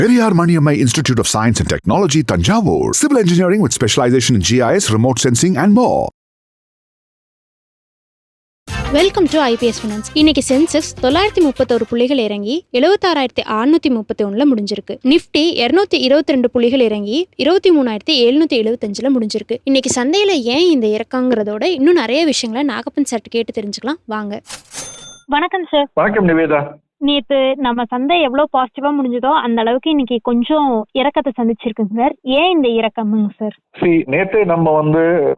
Periyar Maniammai Institute of Science and Technology, Tanjavur. Civil engineering with specialization in GIS, remote sensing and more. Welcome to IPS finance. இன்னைக்கு Sensex 931 புள்ளிகள் இறங்கி 76,631 முடிஞ்சிருக்கு. Nifty 222 புள்ளிகள் இறங்கி 23,775 முடிஞ்சிருக்கு. இன்னைக்கு சந்தையில ஏன் இந்த இறக்கங்கிறதோட இன்னும் நிறைய விஷயங்களை நாகப்பன் சார் கேட்டு தெரிஞ்சுக்கலாம் வாங்க. வணக்கம் சார். வணக்கம் நிவேதா. நேற்று நம்ம சந்தை எவ்வளவு பாசிட்டிவா முடிஞ்சதோ அந்த அளவுக்கு இன்னைக்கு கொஞ்சம் இறக்கத்தை சந்திச்சிருக்குங்க சார். ஏன் இந்த இறக்கமுங்க சார்? நேற்று நம்ம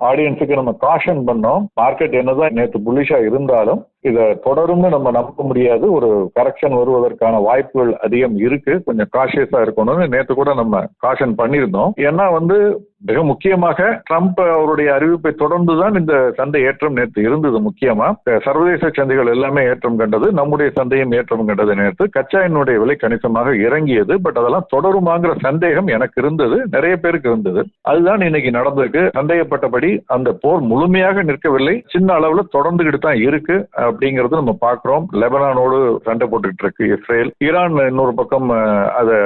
ஆடியன்ஸுக்கு நம்ம காஷன் பண்ணோம். மார்க்கெட் என்னதான் நேற்று புல்லிஷா இருந்தாலும் இதை தொடரும்னு நம்ம நம்ப முடியாது. ஒரு கரெக்ஷன் வருவதற்கான வாய்ப்புகள் அதிகம் இருக்கு. கொஞ்சம் காஷியஸா இருக்கணும்னு நேற்று கூட நம்ம காஷன் பண்ணியிருந்தோம். ஏன்னா மிக முக்கியமாக ட்ரம்ப் அவருடைய அறிவிப்பை தொடர்ந்துதான் இந்த சந்தை ஏற்றம் நேற்று இருந்தது. முக்கியமா சர்வதேச சந்தைகள் எல்லாமே ஏற்றம் கண்டது, நம்முடைய சந்தையும் ஏற்றம் கண்டது. நேற்று கச்சா எண்ணெயுடைய விலை கணிசமாக இறங்கியது. பட் அதெல்லாம் தொடருமாங்கிற சந்தேகம் எனக்கு இருந்தது, நிறைய பேருக்கு இருந்தது. அதுதான் இன்னைக்கு நடந்திருக்கு. சந்தேகப்பட்டபடி அந்த போர் முழுமையாக நிற்கவில்லை, சின்ன அளவுல தொடர்ந்துகிட்டு தான் இருக்கு அப்படிங்கறது நம்ம பாக்குறோம். லெபனானோடு சண்டை போட்டுக்கிட்டு இருக்கு இஸ்ரேல். ஈரான் இன்னொரு பக்கம் அதை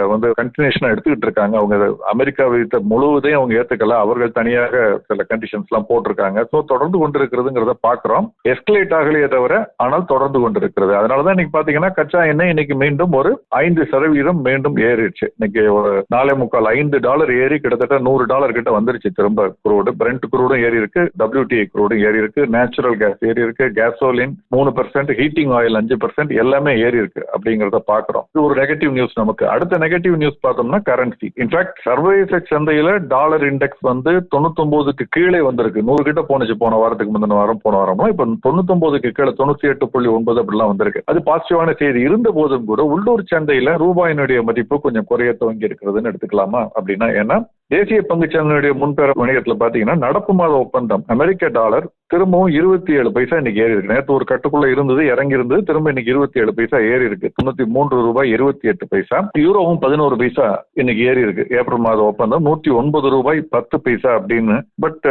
கண்டினியூஷனா எடுத்துக்கிட்டு இருக்காங்க. அவங்க அமெரிக்கா விதித்த முழுவதையும் அவங்க ஏத்துக்கல, அவர்கள் தனியாக சில கண்டிஷன்ஸ் எல்லாம் போட்டிருக்காங்க. சோ தொடர்ந்து கொண்டிருக்கிறதுங்கிறத பாக்குறோம். எஸ்கலேட் ஆகலையே தவிர ஆனால் தொடர்ந்து கொண்டிருக்கிறது. அதனாலதான் இன்னைக்கு பாத்தீங்கன்னா கச்சா எண்ணெய் இன்னைக்கு மீண்டும் ஒரு 5% மீண்டும் ஏறிடுச்சு. இன்னைக்கு ஒரு $4.25 ஏறி கிட்டத்தட்ட $100 கிட்ட வந்துருச்சு. திரும்ப குரூடு, பிரெண்ட் குரூடும் ஏறி இருக்கு, WTI குரூடும் ஏறி இருக்கு, நேச்சுரல் கேஸ் ஏறி இருக்கு, கேசோலின் 3%, ஹீட்டிங் ஆயில் 5%, எல்லாமே ஏறி இருக்கு அப்படிங்கறத பாக்குறோம். இது ஒரு நெகட்டிவ் நியூஸ். நமக்கு அடுத்த நெகட்டிவ் நியூஸ் பார்த்தோம்னா கரன்சி. இன்ஃபேக்ட் சர்வதேச சந்தையில டாலர் இண்டெக்ஸ் 99க்கு கீழே வந்திருக்கு. 100 கிட்ட போனுச்சு போன வாரத்துக்கு முந்தின வாரம். போன வாரம் இப்ப 99க்கு கீழே 98.9 அப்படிலாம் வந்திருக்கு. அது பாசிட்டிவான செய்தி இருந்த போதும் கூட உள்ளூர் சந்தையில ரூபாயினுடைய மதிப்பு கொஞ்சம் குறைய துவங்கி இருக்கிறதுன்னு எடுத்துக்கலாமா அப்படின்னா? ஏன்னா தேசிய பங்குச்சந்தையுடைய முன்பெற வணிகத்துல பாத்தீங்கன்னா நடப்பு மாத ஒப்பந்தம் அமெரிக்க டாலர் திரும்பவும் 27 பைசா இன்னைக்கு ஏறி இருக்கு. நேற்று ஒரு கட்டுக்குள்ள இருந்தது, இறங்கி இருந்தது, திரும்ப இன்னைக்கு 27 பைசா ஏறி இருக்கு. $93.28. யூரோவும் 11 பைசா இன்னைக்கு ஏறி இருக்கு. ஏப்ரல் மாத ஒப்பந்தம் $109.10 அப்படின்னு. பட்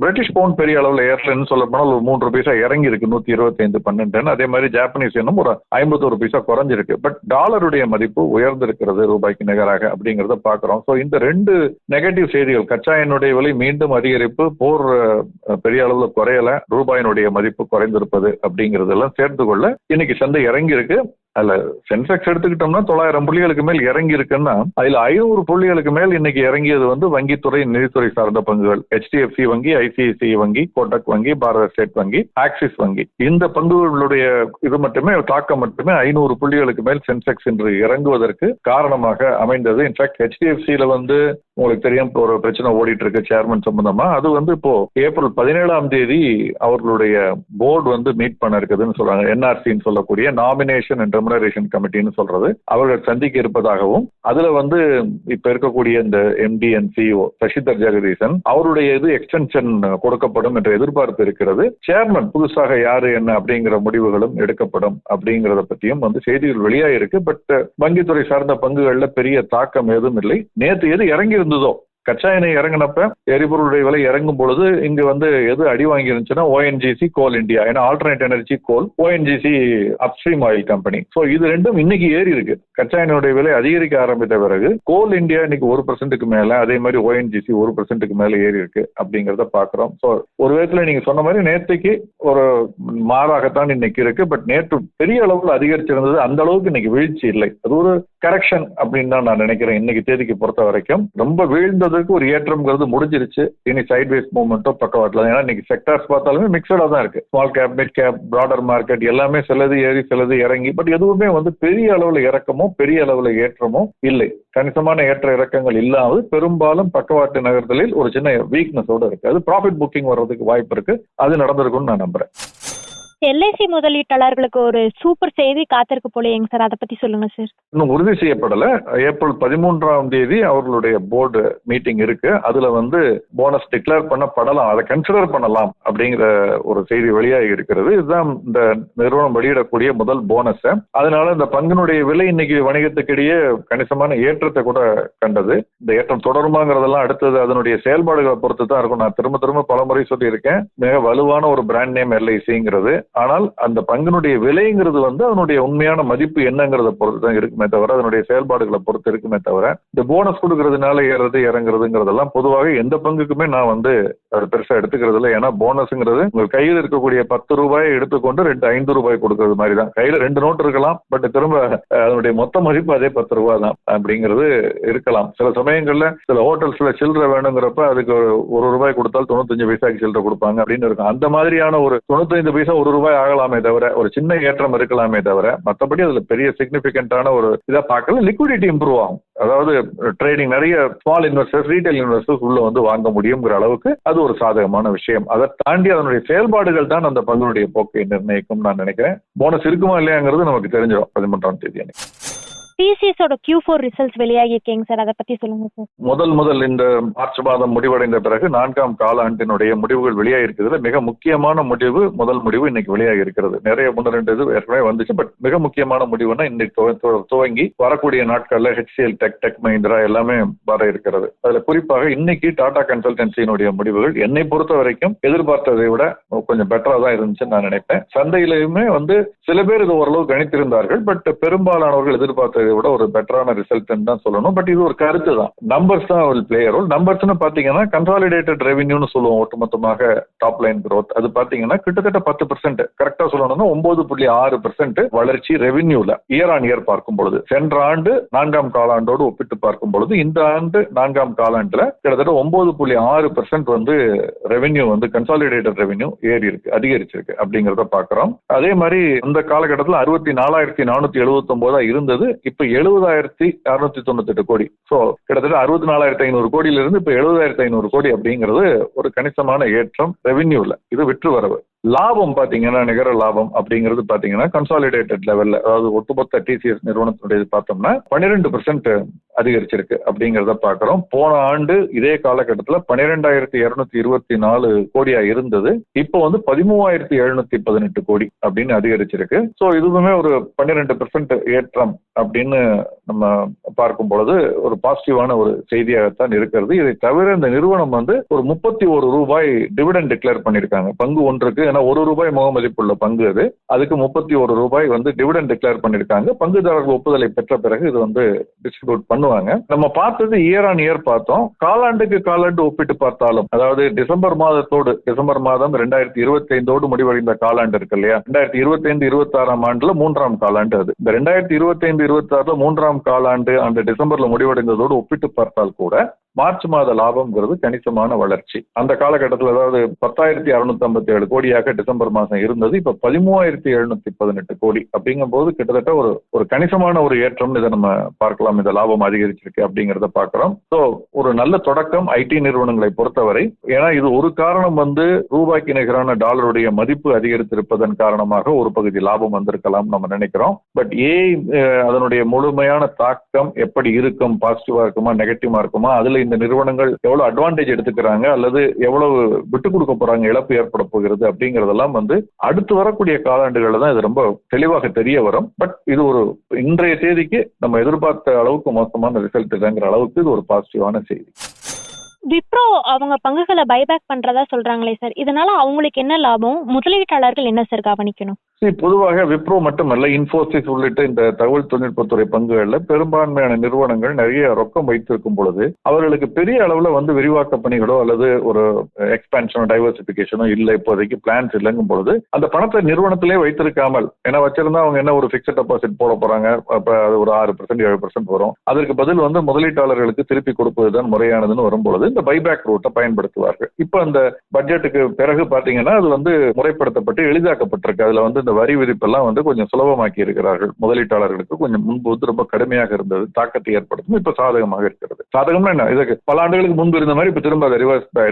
பிரிட்டிஷ் பவுண்ட் பெரிய அளவுல ஏறலன்னு சொல்ல போனால் ஒரு 3 பைசா இறங்கி இருக்கு, 125.12. அதே மாதிரி ஜாப்பனீஸ் எண்ணும் ஒரு 51 பைசா குறைஞ்சிருக்கு. பட் டாலருடைய மதிப்பு உயர்ந்திருக்கிறது ரூபாய்க்கு நிகராக அப்படிங்கறத பாக்குறோம். சோ இந்த ரெண்டு நெகட்டிவ் செய்திகள், கச்சா எண்ணெயுடைய விலை மீண்டும் அதிகரிப்பு, போர் பெரிய அளவுல குறையல, ரூபாயினுடைய மதிப்பு குறைந்திருப்பது அப்படிங்கறதெல்லாம் சேர்த்து கொள்ள இன்னைக்கு சந்தை இறங்கி இருக்கு. அதுல சென்செக்ஸ் எடுத்துக்கிட்டோம்னா 900 புள்ளிகளுக்கு மேல் இறங்கி இருக்குன்னா அதுல 500 புள்ளிகளுக்கு மேல் இன்னைக்கு இறங்கியது வங்கித்துறை, நிதித்துறை சார்ந்த பங்குகள். HDFC வங்கி, ICICI வங்கி, கோட்டக் வங்கி, பாரத ஸ்டேட் வங்கி, ஆக்சிஸ் வங்கி. இந்த பங்குகளுடைய இது மட்டுமே தாக்கம் மட்டுமே 500 புள்ளிகளுக்கு மேல் சென்செக்ஸ் என்று இறங்குவதற்கு காரணமாக அமைந்தது. இன்ஃபேக்ட் HDFCல உங்களுக்கு தெரியும் ஒரு பிரச்சனை ஓடிட்டு இருக்கு சேர்மன் சம்பந்தமா. அது இப்போ ஏப்ரல் 17ஆம் தேதி அவர்களுடைய போர்டு மீட் பண்ண இருக்குதுன்னு சொல்றாங்க. NRCன்னு சொல்லக்கூடிய நாமினேஷன் அண்ட் ரெமுனரேஷன் கமிட்டின்னு சொல்றது. அவர்கள் சந்திக்க இருப்பதாகவும் அதுல இப்ப இருக்கக்கூடிய இந்த MD and CEO Sasidhar Jagadeesan அவருடைய இது எக்ஸ்டென்ஷன் கொடுக்கப்படும் என்ற எதிர்பார்ப்பு இருக்கிறது. சேர்மன் புதுசாக யாரு என்ன அப்படிங்கிற முடிவுகளும் எடுக்கப்படும் அப்படிங்கறத பத்தியும் செய்திகள் வெளியாயிருக்கு. பட் வங்கித்துறை சார்ந்த பங்குகள்ல பெரிய தாக்கம் எதுவும் இல்லை. நேற்று எது இறங்கி இருந்ததோ, கச்சா எண்ணெய் இறங்கினப்ப எரிபொருளுடைய விலை இறங்கும் பொழுது இங்க எது அடி வாங்கி இருந்துச்சுன்னா ONGC, கோல் இந்தியா. ஏன்னா ஆல்டர்னேட் எனர்ஜி கோல், ONGC upstream oil company. So இது ரெண்டும் இன்னைக்கு ஏறி இருக்கு. கச்சா எண்ணெயுடைய விலை அதிகரிக்க ஆரம்பித்த பிறகு கோல் இந்தியா இன்னைக்கு 1% மேல, அதே மாதிரி ONGC 1% மேல ஏறி இருக்கு அப்படிங்கறத பாக்குறோம். சோ ஒரு விதத்துல நீங்க சொன்ன மாதிரி நேற்றுக்கு ஒரு மாறாகத்தான் இன்னைக்கு இருக்கு. பட் நேற்று பெரிய அளவுல அதிகரிச்சிருந்தது, அந்த அளவுக்கு இன்னைக்கு வீழ்ச்சி இல்லை. அது ஒரு கரெக்ஷன் அப்படின்னு தான் நான் நினைக்கிறேன். இன்னைக்கு தேதிக்கு பொறுத்த வரைக்கும் ரொம்ப வீழ்ந்தது ஒரு ஏற்றம்ங்கிறது முடிஞ்சிருச்சு. இனி சைட்வேஸ் மூவ்மெண்ட்டோ பக்கவாட்டில். ஏன்னா இன்னைக்கு செக்டார்ஸ் பார்த்தாலுமே மிக்சடா தான் இருக்கு. Small cap, mid cap, broader market எல்லாமே சிலது ஏறி சிலது இறங்கி. பட் எதுவுமே பெரிய அளவுல இறக்கமோ பெரிய அளவுல ஏற்றமோ இல்லை. கணிசமான ஏற்ற இறக்கங்கள் இல்லாமல் பெரும்பாலும் பக்கவாட்டு நகர்தலில் ஒரு சின்ன வீக்னஸோட இருக்கு. அது ப்ராஃபிட் புக்கிங் வர்றதுக்கு வாய்ப்பு இருக்கு. அது நடந்திருக்கும்னு நான் நம்புறேன். LIC முதலீட்டாளர்களுக்கு ஒரு சூப்பர் செய்தி காத்திருக்கு போலயேங்க சார், அதை பத்தி சொல்லுங்க சார். இன்னும் உறுதி செய்யப்படல. ஏப்ரல் 13ஆம் தேதி அவர்களுடைய போர்டு மீட்டிங் இருக்கு. அதுல போனஸ் டிக்ளேர் பண்ணப்படலாம், அதை கன்சிடர் பண்ணலாம் அப்படிங்கிற ஒரு செய்தி வெளியாகி இருக்கிறது. இதுதான் இந்த நிறுவனம் வெளியிடக்கூடிய முதல் போனஸ். அதனால இந்த பங்கினுடைய விலை இன்னைக்கு வணிகத்துக்கிடையே கணிசமான ஏற்றத்தை கூட கண்டது. இந்த ஏற்றம் தொடருமாங்கிறதெல்லாம் அடுத்தது அதனுடைய செயல்பாடுகளை பொறுத்து தான் இருக்கும். நான் திரும்ப திரும்ப பலமுறை சொல்லி இருக்கேன், மிக வலுவான ஒரு பிராண்ட் நேம் LICங்கிறது. ஆனால் அந்த பங்கினுடைய விலைங்கிறது வந்து அதனுடைய உண்மையான மதிப்பு என்னங்கிறத பொறுத்து தான் இருக்குமே தவிர, அதனுடைய செயல்பாடுகளை பொறுத்து இருக்குமே தவிர, இந்த போனஸ் கொடுக்கறதுனால ஏறது இறங்குறதுங்கிறதெல்லாம் பொதுவாக எந்த பங்குக்குமே நான் வந்து பெருசா எடுத்துக்கிறது இல்லை. ஏன்னா போனஸ்ங்கிறது உங்க கையில் இருக்கக்கூடிய 10 ரூபாயை எடுத்துக்கொண்டு 5 ரூபாய் கொடுக்கறது மாதிரி தான். கையில 2 நோட்டு இருக்கலாம், பட் திரும்ப அதனுடைய மொத்த மதிப்பு அதே 10 ரூபாய் தான் அப்படிங்கிறது இருக்கலாம். சில சமயங்கள்ல சில ஹோட்டல்ஸ்ல சில்லறை வேணுங்கிறப்ப அதுக்கு ஒரு ரூபாய் கொடுத்தால் 95 பைசாக்கு சில்லறை கொடுப்பாங்க அப்படின்னு இருக்கும். அந்த மாதிரியான ஒரு 95 பைசா 1 ரூபாய் ஆகலாமே தவிர, ஒரு சின்ன ஏற்றம் இருக்கலாமே தவிர, மற்றபடி அதுல பெரிய சிக்னிபிகண்டான ஒரு இதை பார்க்கல. லிக்விடிட்டி இம்ப்ரூவ் ஆகும். அதாவது ட்ரேடிங் நிறைய ஸ்மால் இன்வெஸ்டர்ஸ், ரீட்டைல் இன்வெஸ்டர்ஸ் உள்ள வந்து வாங்க முடியுங்கிற அளவுக்கு அது ஒரு சாதகமான விஷயம். அதை தாண்டி அதனுடைய செயல்பாடுகள் தான் அந்த பங்குடைய போக்கை நிர்ணயிக்கும் நான் நினைக்கிறேன். போனஸ் இருக்குமா இல்லையாங்கிறது நமக்கு தெரிஞ்சிடும் 13ஆம் தேதி அன்னைக்கு. டிசிஎஸோட Q4 ரிசல்ட்ஸ் வெளியாகி இருக்கீங்க சார், அதை பத்தி சொல்லுங்க சார். முதல் இந்த மார்ச் மாதம் முடிவடைந்த பிறகு 4ஆம் காலாண்டினுடைய முடிவுகள் வெளியாகி இருக்கிறதுல மிக முக்கியமான முதல் முடிவு இன்னைக்கு வெளியாகி இருக்கிறது. நிறைய 2 இது ஏற்கனவே வந்துச்சு, பட் மிக முக்கியமான முடிவுனா இன்னைக்கு துவங்கி வரக்கூடிய நாட்கள்ல HCL டெக் மஹிந்திரா எல்லாமே வர இருக்கிறது. அதுல குறிப்பாக இன்னைக்கு டாடா கன்சல்டன்சியினுடைய முடிவுகள் என்னை பொறுத்த வரைக்கும் எதிர்பார்த்ததை விட கொஞ்சம் பெட்டரா தான் இருந்துச்சுன்னு நான் நினைப்பேன். சந்தையிலுமே வந்து சில பேர் இது ஓரளவு கணித்திருந்தார்கள், பட் பெரும்பாலானவர்கள் எதிர்பார்த்ததை விட ஒரு பெட்டரான ரிசல்ட் தான் சொல்லணும். பட் இது ஒரு கருத்து தான். நம்பர்ஸ் தான் ஒரு பிளே ரோல். நம்பர்ஸ்னு பாத்தீங்கன்னா கன்சாலிடேட்டட் ரெவென்யூன்னு சொல்லுவோம், ஒட்டுமொத்தமாக டாப் லைன் growth. அது பாத்தீங்கன்னா கிட்டத்தட்ட 10%, கரெக்டா சொல்லணும்னா 9.6% வளர்ச்சி ரெவென்யூல இயர் ஆன் இயர் பார்க்கும் பொழுது, சென்ற ஆண்டு 4ஆம் காலாண்டோடு ஒப்பிட்டு பார்க்கும் பொழுது இந்த ஆண்டு 4ஆம் காலாண்டுல கிட்டத்தட்ட 9.6% வந்து ரெவென்யூ வந்து கன்சாலிடேட்டட் ரெவென்யூ ஏறி இருக்கு, அதிகரிச்சிருக்கு அப்படிங்கறத பாக்குறோம். அதே மாதிரி இந்த காலகட்டத்தில் 64,479 இருந்தது, இப்ப 70,698 கோடி. சோ கிட்டத்தட்ட 64,500 கோடியிலிருந்து இப்ப 70,500 கோடி அப்படிங்கிறது ஒரு கணிசமான ஏற்றம் ரெவென்யூல. இது விற்று வரவு. லாபம் பாத்தீங்கன்னா, நிகர லாபம் அப்படிங்கிறது பாத்தீங்கன்னா கன்சாலிடேட்டட் லெவல்ல, அதாவது ஒட்டுமொத்த டிசிஎஸ் நிறுவனத்தினுடைய பார்த்தோம்னா 12% அதிகரிச்சிருக்கு அப்படிங்கிறத பாக்குறோம். போன ஆண்டு இதே காலகட்டத்தில் 12,224 கோடியா இருந்தது, இப்போ வந்து 13,718 கோடி அப்படின்னு அதிகரிச்சிருக்கு. சோ இதுவுமே ஒரு 12% ஏற்றம் அப்படின்னு நம்ம பார்க்கும் பொழுது ஒரு பாசிட்டிவான ஒரு செய்தியாகத்தான் இருக்கிறது. இதை தவிர இந்த நிறுவனம் வந்து ஒரு 31 ரூபாய் டிவிடெண்ட் டிக்ளேர் பண்ணிருக்காங்க பங்கு ஒன்றுக்கு. ஏன்னா 1 ரூபாய் முகமதிப்புள்ள பங்கு அதுக்கு 31 ரூபாய் வந்து டிவிடெண்ட் டிக்ளேர் பண்ணிருக்காங்க. பங்குதாரர்கள் ஒப்புதலை பெற்ற பிறகு இது வந்து டிஸ்ட்ரிபியூட் பண்ணுவாங்க. நம்ம பார்த்தது இயர் ஆன் இயர் பார்த்தோம். காலாண்டுக்கு காலாண்டு ஒப்பிட்டு பார்த்தாலும், அதாவது டிசம்பர் மாதம் 2025 முடிவடைந்த காலாண்டு இருக்கு இல்லையா, 2025-26 ஆண்டுல 3ஆம் காலாண்டு. அது இந்த 2025-26 3ஆம் காலாண்டு அந்த டிசம்பர்ல முடிவடைந்ததோடு ஒப்பிட்டு பார்த்தால் கூட மார்ச் மாத லாபம்ங்கிறது கணிசமான வளர்ச்சி. அந்த காலகட்டத்தில் அதாவது 10,657 கோடியாக டிசம்பர் மாதம் இருந்தது, இப்ப 13,718 கோடி அப்படிங்கும் போது கிட்டத்தட்ட ஒரு கணிசமான ஒரு ஏற்றம் இதை நம்ம பார்க்கலாம். இந்த லாபம் அதிகரிச்சிருக்கு அப்படிங்கிறத பார்க்கிறோம். ஸோ ஒரு நல்ல தொடக்கம் ஐடி நிறுவனங்களை பொறுத்தவரை. ஏன்னா இது ஒரு காரணம் வந்து ரூபாய்க்கு நிகரான டாலருடைய மதிப்பு அதிகரித்திருப்பதன் காரணமாக ஒரு பகுதி லாபம் வந்திருக்கலாம் நம்ம நினைக்கிறோம். பட் அதனுடைய முழுமையான தாக்கம் எப்படி இருக்கும், பாசிட்டிவா இருக்குமா நெகட்டிவா இருக்குமா, அதுல இந்த நிறுவனங்கள் எவ்வளவு அட்வான்டேஜ் எடுத்துக்கிறாங்க அல்லது எவ்வளவு விட்டு கொடுக்க போறாங்க, இழப்பு ஏற்பட போகிறது அப்படிங்கறதெல்லாம் வந்து அடுத்து வரக்கூடிய காலாண்டுகள்ல தான் இது ரொம்ப தெளிவாக தெரிய வரும். பட் இது ஒரு இன்றைய தேதிக்கு நம்ம எதிர்பார்த்த அளவுக்கு மோசமான ரிசல்ட் இல்லைங்கிற அளவுக்கு இது ஒரு பாசிட்டிவான செய்தி. விப்ரோ அவங்க பங்குகளை பைபேக் பண்றதா சொல்றாங்களே சார், இதனால அவங்களுக்கு என்ன லாபம், முதலீட்டாளர்கள் என்ன சார் கவனிக்கணும்? பொதுவாக விப்ரோ மட்டுமல்ல, இன்ஃபோசிஸ் உள்ளிட்ட இந்த தகவல் தொழில்நுட்பத்துறை பங்குகள்ல பெரும்பான்மையான நிறுவனங்கள் நிறைய ரொக்கம் வைத்திருக்கும் பொழுது அவர்களுக்கு பெரிய அளவுல வந்து விரிவாக்க பணிகளோ அல்லது ஒரு எக்ஸ்பான்ஷனோ டைவர்சிபிகேஷனோ இல்லை, இப்போதைக்கு பிளான்ஸ் இல்லைங்கும் பொழுது அந்த பணத்தை நிறுவனத்திலே வைத்திருக்காமல், ஏன்னா வச்சிருந்தா அவங்க என்ன ஒரு பிக்ஸட் டெபாசிட் போட போறாங்க, அப்ப அது ஒரு 6% 7% வரும். அதற்கு பதில் வந்து முதலீட்டாளர்களுக்கு திருப்பி கொடுப்பதுதான் முறையானதுன்னு வரும்பொழுது இந்த பைபேக் ரூட்டை பயன்படுத்துவார்கள். இப்ப அந்த பட்ஜெட்டுக்கு பிறகு பாத்தீங்கன்னா அது வந்து முறைப்படுத்தப்பட்டு எளிதாக்கப்பட்டிருக்கு. அதுல வந்து இந்த வரி விதிப்பெல்லாம் வந்து கொஞ்சம் சுலபமாக்கி இருக்கிறார்கள். முதலீட்டாளர்களுக்கு கொஞ்சம் முன்பு வந்து ரொம்ப கடுமையாக இருந்தது, தாக்கத்தை ஏற்படுத்தும். இப்ப சாதகமாக இருக்கிறது. சாதகம்னா என்ன, இதுக்கு பல ஆண்டுகளுக்கு முன்பு இருந்த மாதிரி இப்ப திரும்ப அதை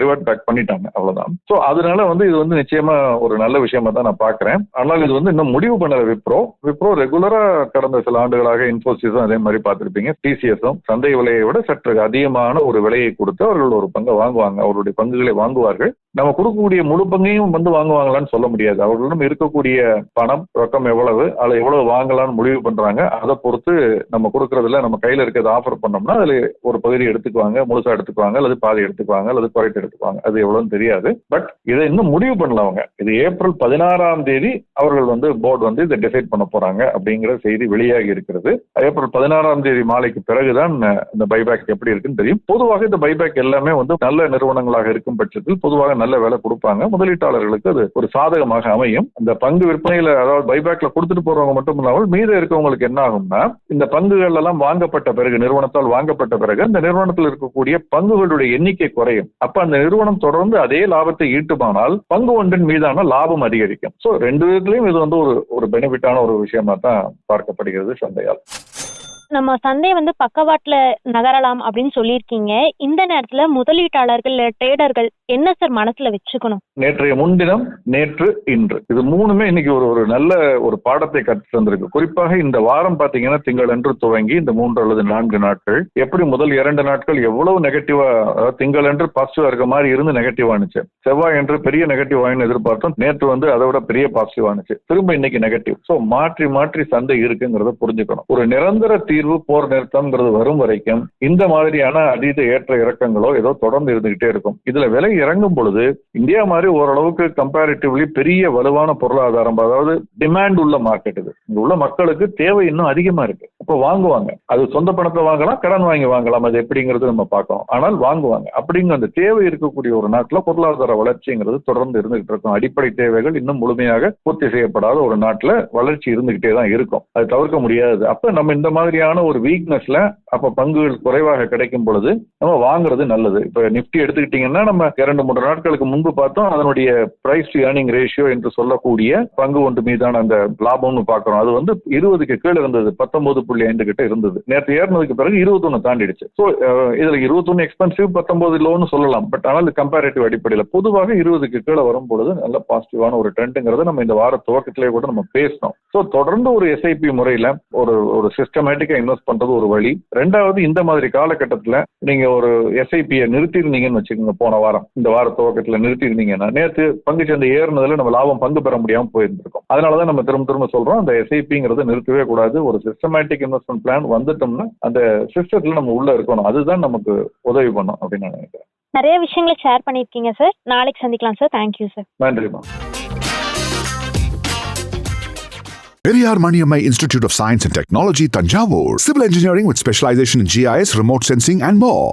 ரிவர்ட் பேக் பண்ணிட்டாங்க, அவ்வளவுதான். சோ அதனால வந்து இது வந்து நிச்சயமா ஒரு நல்ல விஷயமா தான் நான் பாக்குறேன். ஆனால் இது வந்து இன்னும் முடிவு பண்ணல விப்ரோ ரெகுலரா கடந்த சில ஆண்டுகளாக இன்ஃபோசிஸும் அதே மாதிரி பார்த்திருப்பீங்க, டிசிஎஸும் சந்தை விலையை விட சற்று அதிகமான ஒரு விலையை கொடுத்து அவர்கள் ஒரு பங்கை வாங்குவாங்க, அவருடைய பங்குகளை வாங்குவார்கள். நம்ம கொடுக்கக்கூடிய முழு பங்கையும் வந்து வாங்குவாங்களான்னு சொல்ல முடியாது. அவர்களிடம் இருக்கக்கூடிய பணம் ரொக்கம் எவ்வளவு, அதில் எவ்வளவு வாங்கலாம்னு முடிவு பண்றாங்க. அதை பொறுத்து நம்ம கொடுக்கறதுல நம்ம கையில இருக்கிறத ஆஃபர் பண்ணோம்னா அதுல ஒரு பகுதி எடுத்துக்குவாங்க, முழுசா எடுத்துக்குவாங்க, அல்லது பாதி எடுத்துக்குவாங்க, அல்லது குறைத்து எடுத்துக்குவாங்க. அது எவ்வளவுன்னு தெரியாது. பட் இதை இன்னும் முடிவு பண்ணல அவங்க. இது ஏப்ரல் 16ஆம் தேதி அவர்கள் வந்து போர்டு வந்து இதை டிசைட் பண்ண போறாங்க அப்படிங்கிற செய்தி வெளியாகி இருக்கிறது. ஏப்ரல் 16ஆம் தேதி மாலைக்கு பிறகுதான் இந்த பைபேக் எப்படி இருக்குன்னு தெரியும். பொதுவாக இந்த பைபேக் எல்லாமே வந்து நல்ல நிறுவனங்களாக இருக்கும் பட்சத்தில் பொதுவாக நல்ல வேலை கொடுப்பாங்க. முதலீட்டாளர்களுக்கு அது ஒரு சாதகமாக அமையும். இந்த பங்கு விற்பனையில, அதாவது பைபேக்ல கொடுத்துட்டு போறவங்க மட்டும் இல்லாமல் மீத இருக்கவங்களுக்கு என்ன ஆகும்னா, இந்த பங்குகள் எல்லாம் வாங்கப்பட்ட பிறகு, நிறுவனத்தால் வாங்கப்பட்ட பிறகு அந்த நிறுவனத்தில் இருக்கக்கூடிய பங்குகளுடைய எண்ணிக்கை குறையும். அப்ப அந்த நிறுவனம் தொடர்ந்து அதே லாபத்தை ஈட்டுமானால் பங்கு ஒன்றின் மீதான லாபம் அதிகரிக்கும். சோ ரெண்டு விதத்திலையும் இது வந்து ஒரு பெனிஃபிட்டான ஒரு விஷயமா தான் பார்க்கப்படுகிறது சந்தையால். நம்ம சந்தை வந்து பக்கவாட்டுல நகரலாம் அப்படின்னு சொல்லியிருக்கீங்க. இந்த நேரத்துல முதலீட்டாளர்கள், ட்ரேடர்கள் என்ன சார் மனசுல வச்சுக்கணும்? நேற்றைய முன்தினம், நேற்று, இன்று, இது மூணுமே இன்னைக்கு ஒரு நல்ல ஒரு பாடத்தை கற்று தந்திருக்கு. குறிப்பாக இந்த வாரம் பாத்தீங்கன்னா திங்களன்று துவங்கி இந்த 3 அல்லது 4 நாட்கள் எப்படி முதல் 2 நாட்கள் எவ்வளவு நெகட்டிவா, திங்களன்று பாசிட்டிவா இருக்க மாதிரி இருந்து நெகட்டிவ் ஆனிச்சு, செவ்வாய் என்று பெரிய நெகட்டிவ் ஆயின்னு எதிர்பார்த்தோம், நேற்று வந்து அதை விட பெரிய பாசிட்டிவ் ஆனிச்சு, திரும்ப இன்னைக்கு நெகட்டிவ். சோ மாற்றி மாற்றி சந்தை இருக்குங்கிறத புரிஞ்சுக்கணும். ஒரு நிரந்தர தீர்வு, போர் நிறுத்தம்ங்கிறது வரும் வரைக்கும் இந்த மாதிரியான அதீத ஏற்ற இறக்கங்களோ ஏதோ தொடர்ந்து இருந்துகிட்டே இருக்கும். இதுல விலை இறங்கும் பொழுது இந்தியா மாதிரி ஓரளவுக்கு கம்பேரிட்டிவ்லி பெரிய வலுவான பொருளாதாரம், அதாவது டிமாண்ட் உள்ள மார்க்கெட், இது இங்க உள்ள மக்களுக்கு தேவை இன்னும் அதிகமா இருக்கு. அப்ப வாங்குவாங்க. அது சொந்த பணத்தை வாங்கலாம், கடன் வாங்கி வாங்கலாம், அது எப்படிங்கிறது நம்ம பார்க்கணும். ஆனால் வாங்குவாங்க. அப்படிங்கிற அந்த தேவை இருக்கக்கூடிய ஒரு நாட்டுல பொருளாதார வளர்ச்சிங்கிறது தொடர்ந்து இருந்துகிட்டு இருக்கும். அடிப்படை தேவைகள் இன்னும் முழுமையாக பூர்த்தி செய்யப்படாத ஒரு நாட்டுல வளர்ச்சி இருந்துகிட்டே தான் இருக்கும். அது தவிர்க்க முடியாது. அப்ப நம்ம இந்த மாதிரியான ஒரு வீக்னஸ்ல அப்ப பங்குகள் குறைவாக கிடைக்கும் பொழுது நம்ம வாங்குறது நல்லது. இப்ப நிப்டி எடுத்துக்கிட்டீங்கன்னா நம்ம 2-3 நாட்களுக்கு முன்பு பார்த்தோம், அதனுடைய பிரைஸ் டு ஏர்னிங் ரேஷியோ என்று சொல்லக்கூடிய பங்கு ஒன்று மீதான அந்த லாபம்னு பாக்குறோம், அது வந்து 20க்கு கீழே இருந்தது, 19.5 கிட்ட இருந்தது. நேற்று ஏறினதுக்கு பிறகு 21 தாண்டிடுச்சு. ஸோ இதுல 21 எக்ஸ்பென்சிவ், 19 லோன்னு சொல்லலாம். பட் ஆனால் கம்பேரிட்டிவ் அடிப்படையில் பொதுவாக 20க்கு கீழே வரும் பொழுது நல்ல பாசிட்டிவான ஒரு ட்ரெண்டுங்கிறத நம்ம இந்த வார துவக்கத்திலே கூட நம்ம பேசணும். ஸோ தொடர்ந்து ஒரு எஸ்ஐபி முறையில ஒரு சிஸ்டமேட்டிக்கா இன்வெஸ்ட் பண்றது ஒரு வழி. ரெண்டாவது, இந்த மாதிரி காலகட்டத்துல நீங்க ஒரு எஸ்ஐபியை நிறுத்திருந்தீங்கன்னு வச்சுக்கோங்க, போன வாரம் இந்த வார துவக்கத்துல நிறுத்திருந்தீங்கன்னா நேற்று பங்கு சந்தை ஏறினதுல நம்ம லாபம் பங்கு பெற முடியாம போயிருந்திருக்கும். அதனாலதான் நம்ம திரும்ப சொல்றோம், அந்த எஸ்ஐபிங்கிறத நிறுத்தவே கூடாது. ஒரு சிஸ்டமேட்டிக் இன்வெஸ்ட்மெண்ட் பிளான் வந்துட்டோம்னா அந்த சிஸ்டத்துல நம்ம உள்ள இருக்கணும். அதுதான் நமக்கு உதவி பண்ணும் அப்படின்னு நான் நினைக்கிறேன். நிறைய விஷயங்களை ஷேர் பண்ணியிருக்கீங்க சார். நாளைக்கு சந்திக்கலாம் சார். Thank you sir. நன்றிமா. Periyar Maniammai Institute of Science and Technology, Tanjavur. Civil engineering with specialization in GIS, remote sensing and more.